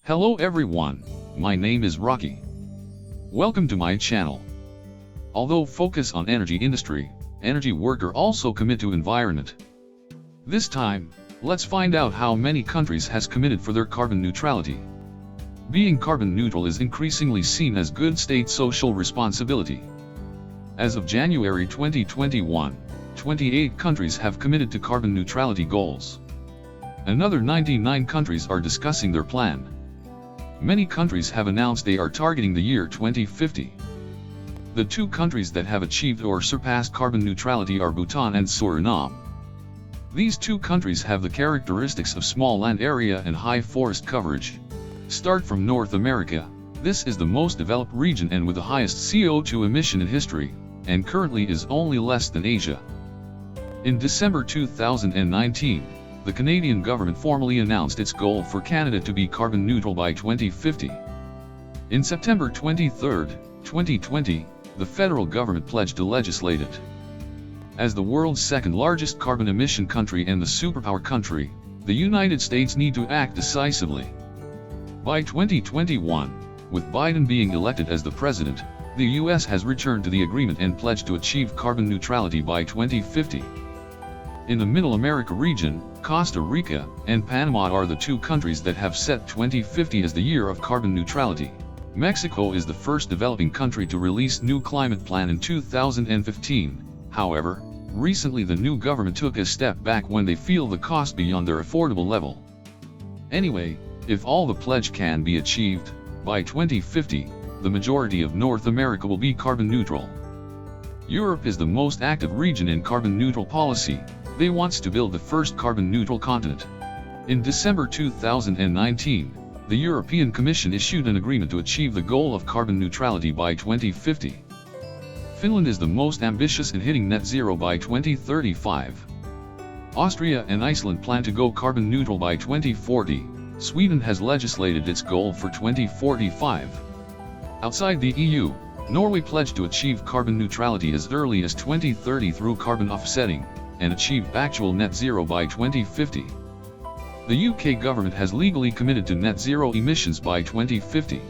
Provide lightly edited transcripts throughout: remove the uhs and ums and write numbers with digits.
Hello everyone, my name is Rocky. Welcome to my channel. Although focus on energy industry, energy worker also commit to environment. This time, let's find out how many countries has committed for their carbon neutrality. Being carbon neutral is increasingly seen as good state social responsibility. As of January 2021, 28 countries have committed to carbon neutrality goals. Another 99 countries are discussing their plan. Many countries have announced they are targeting the year 2050. The two countries that have achieved or surpassed carbon neutrality are Bhutan and Suriname. These two countries have the characteristics of small land area and high forest coverage. Start from North America. This is the most developed region and with the highest CO2 emission in history, and currently is only less than Asia. In December 2019, the Canadian government formally announced its goal for Canada to be carbon neutral by 2050. In September 23, 2020, the federal government pledged to legislate it. As the world's second largest carbon emission country and the superpower country, the United States need to act decisively. By 2021, with Biden being elected as the president, the US has returned to the agreement and pledged to achieve carbon neutrality by 2050. In the Middle America region, Costa Rica and Panama are the two countries that have set 2050 as the year of carbon neutrality. Mexico is the first developing country to release new climate plan in 2015. However, recently the new government took a step back when they feel the cost beyond their affordable level. Anyway, if all the pledge can be achieved, by 2050, the majority of North America will be carbon neutral. Europe is the most active region in carbon neutral policy. They wants to build the first carbon neutral continent. In December 2019, the European Commission issued an agreement to achieve the goal of carbon neutrality by 2050. Finland is the most ambitious in hitting net zero by 2035. Austria and Iceland plan to go carbon neutral by 2040. Sweden has legislated its goal for 2045. Outside the EU, Norway pledged to achieve carbon neutrality as early as 2030 through carbon offsetting, and achieve actual net zero by 2050. The UK government has legally committed to net zero emissions by 2050.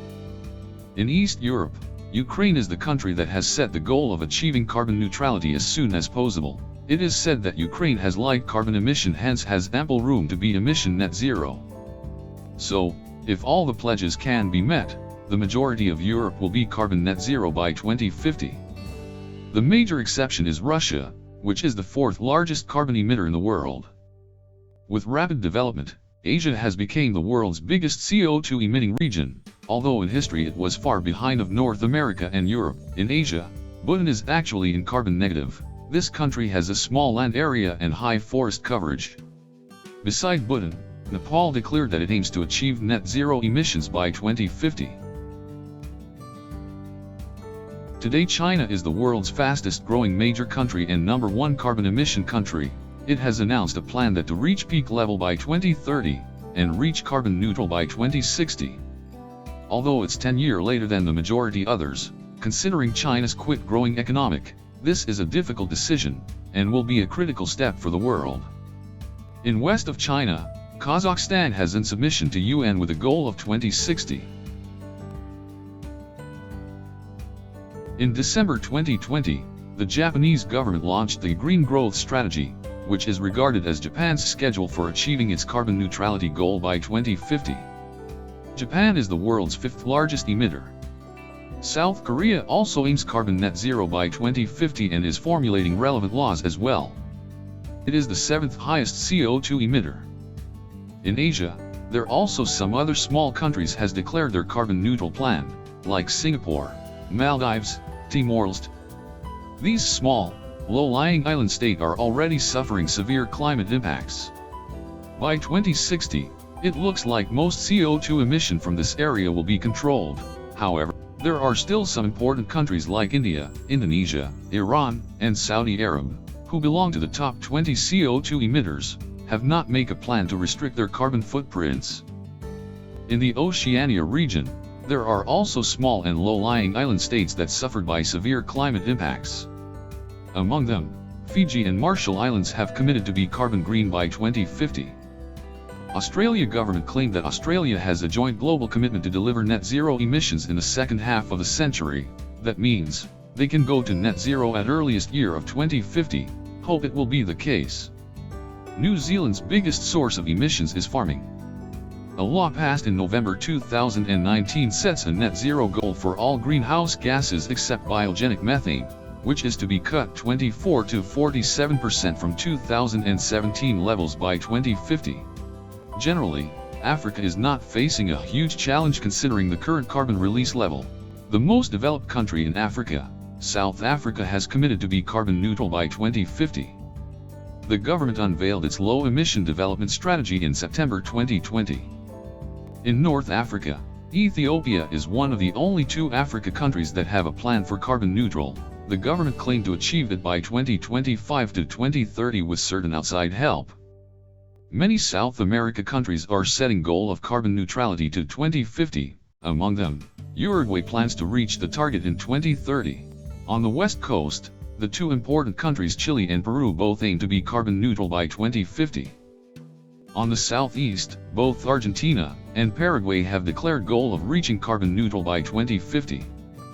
In East Europe, Ukraine is the country that has set the goal of achieving carbon neutrality as soon as possible. It is said that Ukraine has light carbon emission, hence has ample room to be emission net zero. So, if all the pledges can be met, the majority of Europe will be carbon net zero by 2050. The major exception is Russia, which is the fourth largest carbon emitter in the world. With rapid development, Asia has become the world's biggest CO2 emitting region, although in history it was far behind of North America and Europe. In Asia, Bhutan is actually in carbon negative. This country has a small land area and high forest coverage. Beside Bhutan, Nepal declared that it aims to achieve net zero emissions by 2050. Today China is the world's fastest growing major country and number one carbon emission country. It has announced a plan that to reach peak level by 2030, and reach carbon neutral by 2060. Although it's 10 years later than the majority others, considering China's quick growing economic, this is a difficult decision, and will be a critical step for the world. In west of China, Kazakhstan has in submission to UN with a goal of 2060. In December 2020, the Japanese government launched the Green Growth Strategy, which is regarded as Japan's schedule for achieving its carbon neutrality goal by 2050. Japan is the world's fifth largest emitter. South Korea also aims carbon net zero by 2050 and is formulating relevant laws as well. It is the seventh highest CO2 emitter. In Asia, there are also some other small countries has declared their carbon neutral plan, like Singapore, Maldives, Timor-Leste. These small, low-lying island states are already suffering severe climate impacts. By 2060, it looks like most CO2 emission from this area will be controlled. However, there are still some important countries like India, Indonesia, Iran, and Saudi Arabia, who belong to the top 20 CO2 emitters, have not made a plan to restrict their carbon footprints. In the Oceania region, there are also small and low-lying island states that suffered by severe climate impacts. Among them, Fiji and Marshall Islands have committed to be carbon green by 2050. Australia government claimed that Australia has a joint global commitment to deliver net zero emissions in the second half of the century. That means, they can go to net zero at earliest year of 2050, hope it will be the case. New Zealand's biggest source of emissions is farming. A law passed in November 2019 sets a net zero goal for all greenhouse gases except biogenic methane, which is to be cut 24 to 47% from 2017 levels by 2050. Generally, Africa is not facing a huge challenge considering the current carbon release level. The most developed country in Africa, South Africa, has committed to be carbon neutral by 2050. The government unveiled its low-emission development strategy in September 2020. In North Africa, Ethiopia is one of the only two Africa countries that have a plan for carbon neutral. The government claimed to achieve it by 2025 to 2030 with certain outside help. Many South America countries are setting goal of carbon neutrality to 2050, among them, Uruguay plans to reach the target in 2030. On the west coast, the two important countries Chile and Peru both aim to be carbon neutral by 2050. On the southeast, both Argentina and Paraguay have declared goal of reaching carbon neutral by 2050.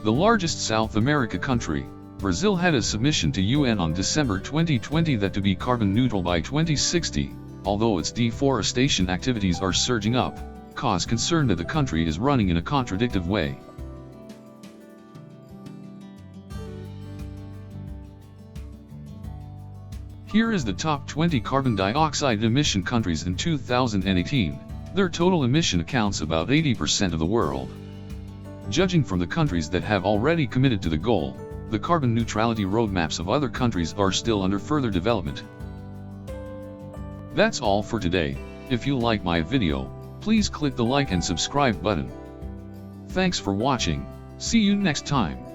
The largest South America country, Brazil, had a submission to UN on December 2020 that to be carbon neutral by 2060, although its deforestation activities are surging up, cause concern that the country is running in a contradictive way. Here is the top 20 carbon dioxide emission countries in 2018. Their total emission accounts about 80% of the world. Judging from the countries that have already committed to the goal, the carbon neutrality roadmaps of other countries are still under further development. That's all for today. If you like my video, please click the like and subscribe button. Thanks for watching. See you next time.